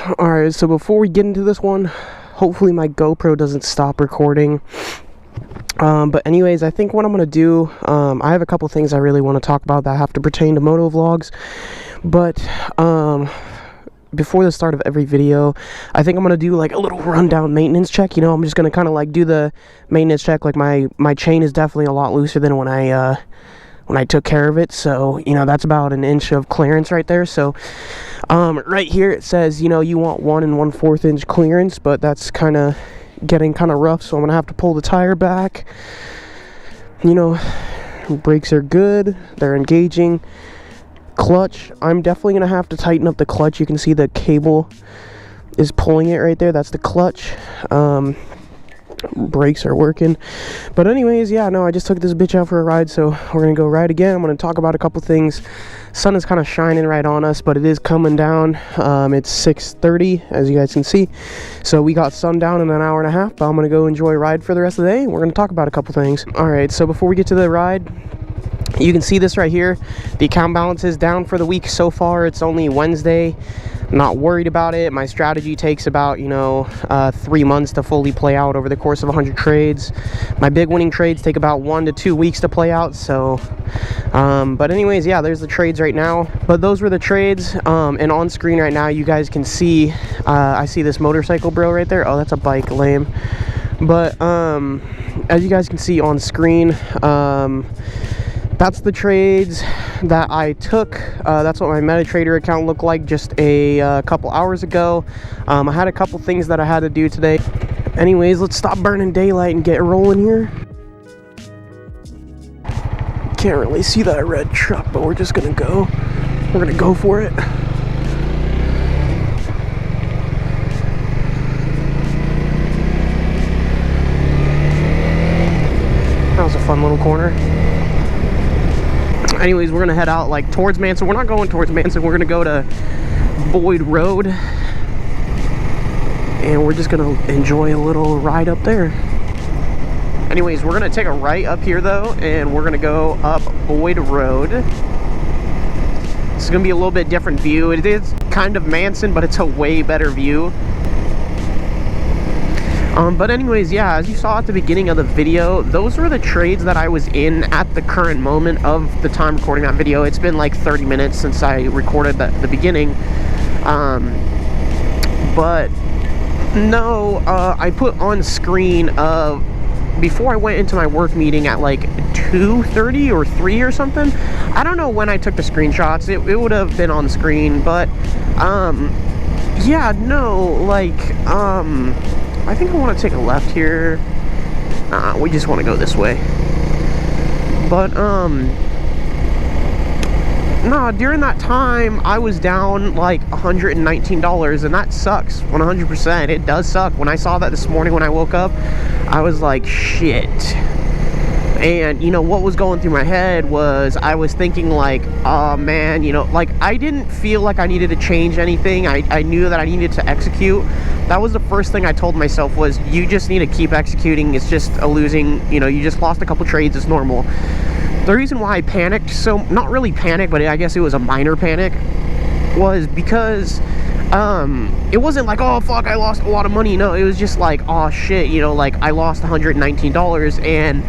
Alright, so before we get into this one, hopefully my GoPro doesn't stop recording. But anyways, I think what I'm going to do, I have a couple things I really want to talk about that have to pertain to Moto Vlogs. But, before the start of every video, I think I'm going to do like a little rundown maintenance check. You know, I'm just going to kind of like do the maintenance check. Like my chain is definitely a lot looser than when I took care of it. So, you know, that's about an inch of clearance right there. So, right here it says, you know, you want 1 1/4 inch clearance, but that's getting kind of rough. So I'm going to have to pull the tire back. You know, brakes are good. They're engaging. Clutch, I'm definitely gonna have to tighten up the clutch. You can see the cable is pulling it right there. That's the clutch. Brakes are working. But anyways, yeah, no, I just took this bitch out for a ride, so we're gonna go ride again. I'm gonna talk about a couple things. Sun is kind of shining right on us, but it is coming down. It's 6:30, as you guys can see. So we got sundown in an hour and a half, but I'm gonna go enjoy a ride for the rest of the day. We're gonna talk about a couple things. All right, so before we get to the ride, you can see this right here. The account balance is down for the week so far. It's only Wednesday. I'm not worried about it. My strategy takes about, 3 months to fully play out over the course of 100 trades. My big winning trades take about 1 to 2 weeks to play out. So, but anyways, yeah, there's the trades right now. But those were the trades. And on screen right now, you guys can see, I see this motorcycle bro right there. Oh, that's a bike, lame. But as you guys can see on screen, that's the trades that I took. That's what my MetaTrader account looked like just a couple hours ago. I had a couple things that I had to do today. Anyways, let's stop burning daylight and get rolling here. Can't really see that red truck, but we're just gonna go. We're gonna go for it. That was a fun little corner. Anyways, we're gonna head out like towards Manson. We're not going towards Manson. We're gonna go to Boyd Road, and we're just gonna enjoy a little ride up there. Anyways, we're gonna take a right up here though, and we're gonna go up Boyd Road. It's gonna be a little bit different view. It is kind of Manson, but it's a way better view. But anyways, yeah, as you saw at the beginning of the video, those were the trades that I was in at the current moment of the time recording that video. It's been like 30 minutes since I recorded the beginning. But no, I put on screen before I went into my work meeting at like 2:30 or 3 or something. I don't know when I took the screenshots. It would have been on screen, but yeah, no, like I think I want to take a left here. We just want to go this way. But, no, during that time, I was down like $119, and that sucks, 100%. It does suck. When I saw that this morning when I woke up, I was like, shit. And, what was going through my head was I was thinking like, oh man, like I didn't feel like I needed to change anything. I knew that I needed to execute. That was the first thing I told myself was, you just need to keep executing. It's just a losing, you just lost a couple trades. It's normal. The reason why I panicked, so not really panic, but I guess it was a minor panic, was because it wasn't like, oh fuck, I lost a lot of money. No, it was just like, oh shit, like I lost $119. And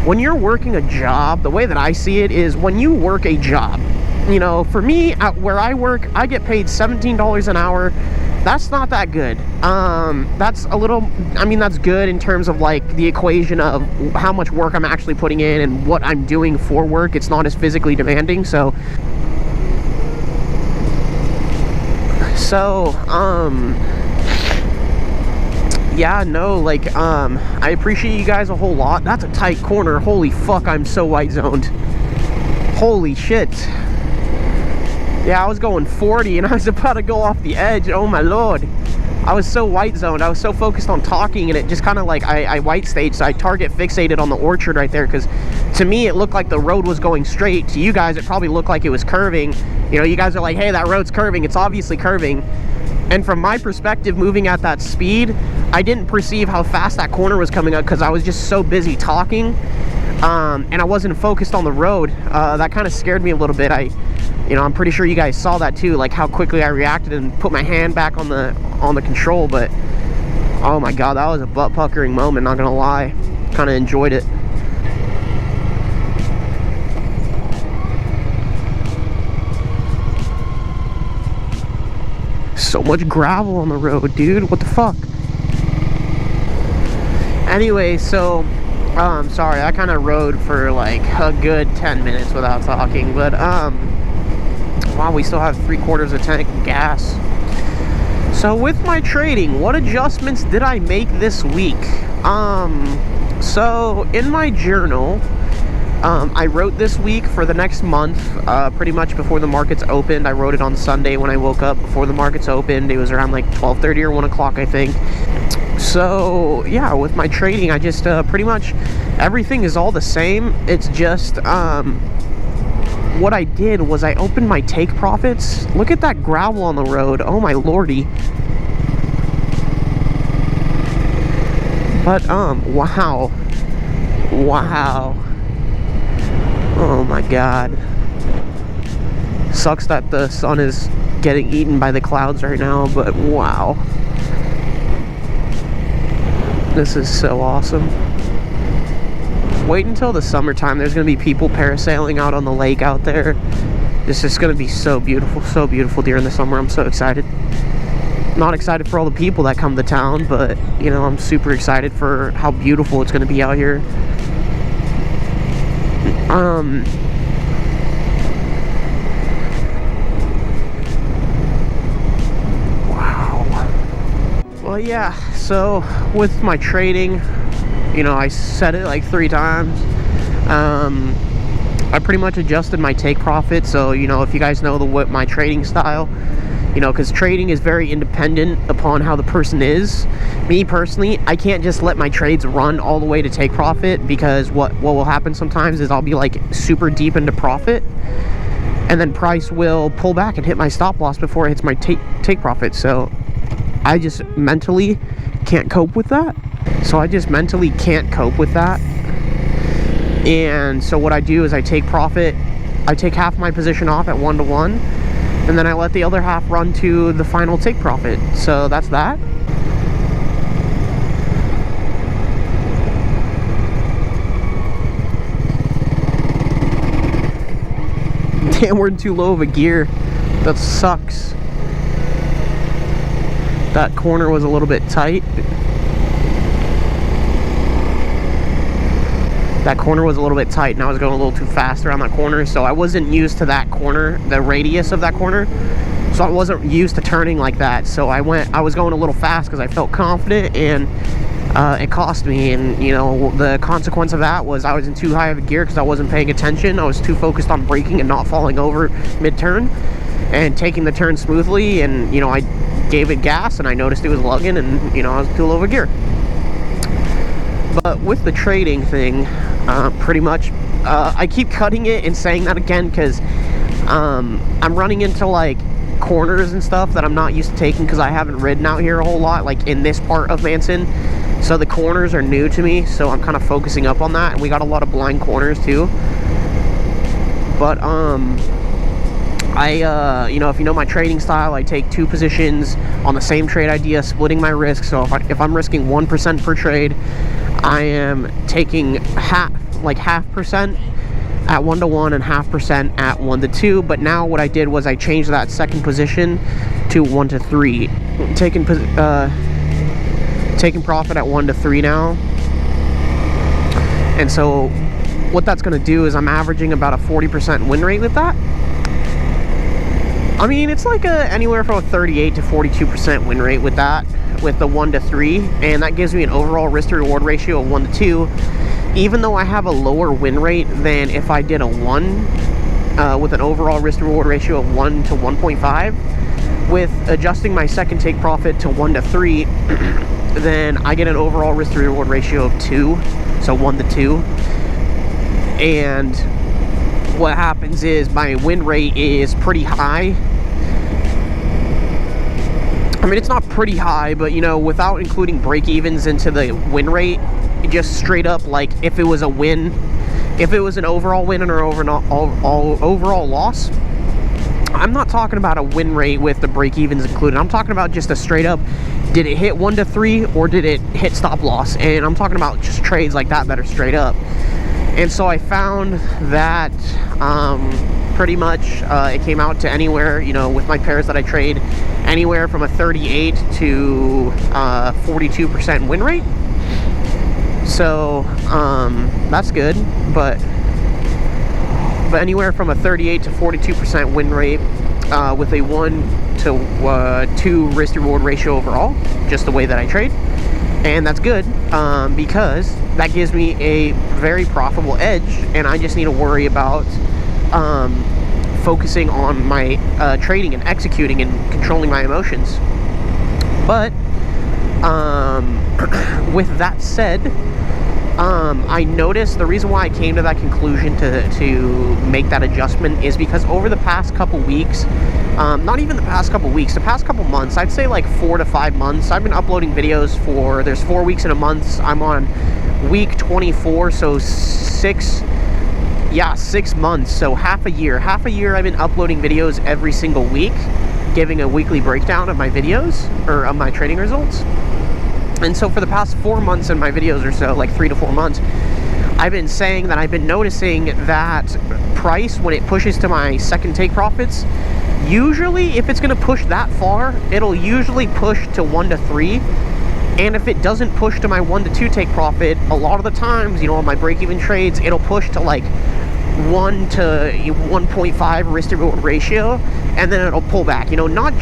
when you're working a job, the way that I see it is, when you work a job, for me, at where I work, I get paid $17 an hour. That's not that good. That's a little, that's good in terms of like the equation of how much work I'm actually putting in and what I'm doing for work. It's not as physically demanding. So yeah, no, like, I appreciate you guys a whole lot. That's a tight corner. Holy fuck, I'm so white zoned. Holy shit. Yeah, I was going 40 and I was about to go off the edge. Oh my lord. I was so white zoned. I was so focused on talking, and it just kind of like, I white staged. So I target fixated on the orchard right there, because to me it looked like the road was going straight. To you guys, it probably looked like it was curving. You guys are like, hey, that road's curving. It's obviously curving. And from my perspective, moving at that speed, I didn't perceive how fast that corner was coming up because I was just so busy talking, and I wasn't focused on the road. That kind of scared me a little bit. You know, I'm pretty sure you guys saw that too, like how quickly I reacted and put my hand back on the control. But oh my god, that was a butt puckering moment, not gonna lie. Kind of enjoyed it. So much gravel on the road, dude. What the fuck? Anyway, so sorry, I kind of rode for like a good 10 minutes without talking, but wow, we still have 3/4 of tank of gas. So with my trading, what adjustments did I make this week? So in my journal, I wrote this week for the next month, pretty much before the markets opened. I wrote it on Sunday when I woke up before the markets opened. It was around like 12:30 or 1 o'clock, I think. So yeah, with my trading, I just pretty much everything is all the same. It's just what I did was I opened my take profits. Look at that gravel on the road. Oh my lordy. But wow. Oh my god. Sucks that the sun is getting eaten by the clouds right now, but wow. This is so awesome. Wait until the summertime. There's gonna be people parasailing out on the lake out there. This is gonna be so beautiful during the summer. I'm so excited. Not excited for all the people that come to town, but you know, I'm super excited for how beautiful it's gonna be out here. Wow. Well, yeah, so with my trading, you know, I said it like 3 times. I pretty much adjusted my take profit. So, you know, if you guys know what my trading style, you know, because trading is very independent upon how the person is. Me personally, I can't just let my trades run all the way to take profit, because what will happen sometimes is I'll be like super deep into profit, and then price will pull back and hit my stop loss before it hits my take profit. So I just mentally can't cope with that. And so what I do is I take profit, I take half my position off at 1-to-1, and then I let the other half run to the final take profit. So that's that. Damn, we're in too low of a gear. That sucks. That corner was a little bit tight. That corner was a little bit tight, and I was going a little too fast around that corner, so I wasn't used to that corner, the radius of that corner, so I wasn't used to turning like that. So I was going a little fast because I felt confident, and it cost me. And you know, the consequence of that was I was in too high of a gear because I wasn't paying attention. I was too focused on braking and not falling over mid-turn and taking the turn smoothly, and you know, I gave it gas and I noticed it was lugging, and you know, I was too low of a gear. But with the trading thing, pretty much, I keep cutting it and saying that again because I'm running into like corners and stuff that I'm not used to taking because I haven't ridden out here a whole lot, like in this part of Manson. So the corners are new to me, so I'm kind of focusing up on that, and we got a lot of blind corners too. But you know, if you know my trading style, I take 2 positions on the same trade idea, splitting my risk. So if I'm risking 1% per trade, I am taking half percent at 1-to-1 and 0.5% at 1-to-2. But now what I did was I changed that second position to 1-to-3, taking profit at 1-to-3 now. And so what that's going to do is I'm averaging about a 40% win rate with that. I mean, it's like anywhere from a 38 to 42% win rate with that, with the 1-to-3, and that gives me an overall risk to reward ratio of 1-to-2, even though I have a lower win rate than if I did a 1 with an overall risk to reward ratio of 1 to 1.5. With adjusting my second take profit to 1-to-3, then I get an overall risk to reward ratio of 2, so 1-to-2. And what happens is my win rate is pretty high. I mean, it's not pretty high, but you know, without including break evens into the win rate, just straight up, like if it was a win, if it was an overall win and an overall loss, I'm not talking about a win rate with the break-evens included. I'm talking about just a straight up, did it hit 1 to 3 or did it hit stop loss? And I'm talking about just trades like that are straight up. And so I found that pretty much it came out to anywhere, you know, with my pairs that I trade, anywhere from a 38 to 42% win rate. So that's good, but anywhere from a 38 to 42% win rate with a 1 to 2 risk reward ratio overall, just the way that I trade. And that's good because that gives me a very profitable edge, and I just need to worry about focusing on my trading and executing and controlling my emotions. But with that said, I noticed the reason why I came to that conclusion to make that adjustment is because over the past couple weeks, not even the past couple weeks, the past couple months, I'd say like 4 to 5 months, I've been uploading videos for, there's 4 weeks in a month. I'm on week 24, so 6 months, so half a year I've been uploading videos every single week, giving a weekly breakdown of my videos, or of my trading results. And so for the past 4 months in my videos or so, like 3 to 4 months, I've been saying that I've been noticing that price, when it pushes to my second take profits, usually if it's going to push that far, it'll usually push to 1 to 3. And if it doesn't push to my 1 to 2 take profit, a lot of the times, you know, on my break-even trades, it'll push to like 1 to 1.5 risk to reward ratio, and then it'll pull back. You know, not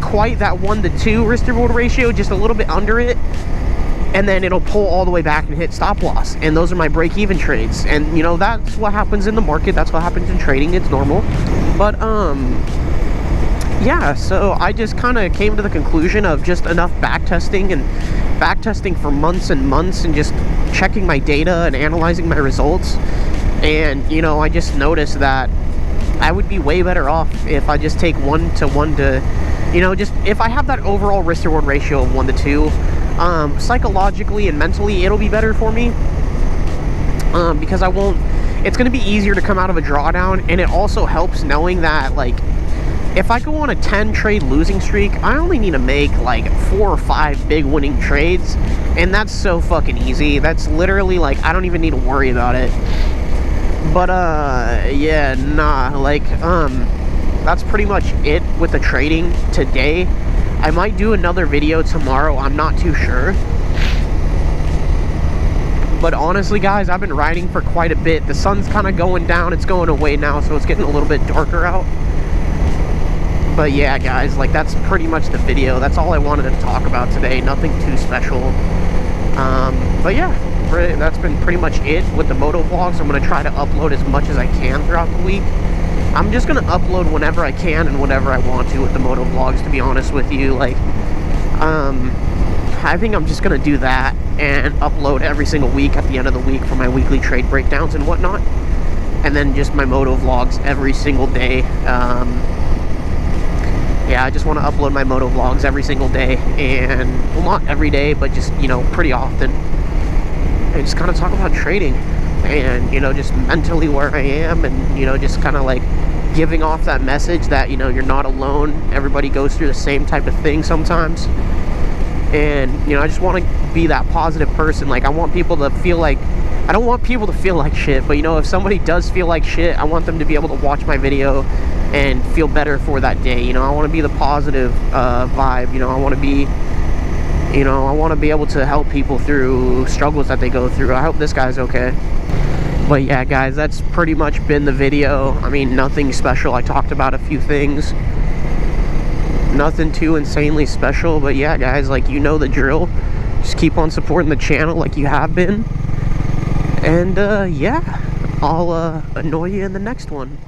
quite that 1 to 2 risk to reward ratio, just a little bit under it, and then it'll pull all the way back and hit stop loss. And those are my break-even trades. And you know, that's what happens in the market. That's what happens in trading. It's normal. But yeah, so I just kind of came to the conclusion of just enough backtesting for months and months, and just checking my data and analyzing my results. And you know, I just noticed that I would be way better off if I just take 1 to, you know, just if I have that overall risk to reward ratio of 1 to 2, psychologically and mentally it'll be better for me, because it's going to be easier to come out of a drawdown. And it also helps knowing that, like, if I go on a 10 trade losing streak, I only need to make like 4 or 5 big winning trades, and that's so fucking easy. That's literally like, I don't even need to worry about it. But yeah, nah, like that's pretty much it with the trading today. I might do another video tomorrow, I'm not too sure. But honestly guys, I've been riding for quite a bit. The sun's kind of going down, it's going away now, so it's getting a little bit darker out. But yeah guys, like, that's pretty much the video. That's all I wanted to talk about today, nothing too special. But yeah, that's been pretty much it with the Moto Vlogs. I'm going to try to upload as much as I can throughout the week. I'm just going to upload whenever I can and whenever I want to with the Moto Vlogs, to be honest with you. Like, I think I'm just going to do that and upload every single week at the end of the week for my weekly trade breakdowns and whatnot. And then just my Moto Vlogs every single day. Yeah, I just want to upload my Moto Vlogs every single day, and, well, not every day, but just, you know, pretty often. And just kind of talk about trading and, you know, just mentally where I am, and, you know, just kind of like giving off that message that, you know, you're not alone. Everybody goes through the same type of thing sometimes. And, you know, I just want to be that positive person. Like, I want people to feel like, I don't want people to feel like shit, but, you know, if somebody does feel like shit, I want them to be able to watch my video and feel better for that day. You know, I want to be the positive vibe. You know, I want to be, you know, I want to be able to help people through struggles that they go through. I hope this guy's okay. But yeah guys, that's pretty much been the video. I mean, nothing special. I talked about a few things, nothing too insanely special. But yeah guys, like, you know the drill. Just keep on supporting the channel like you have been. And yeah, I'll annoy you in the next one.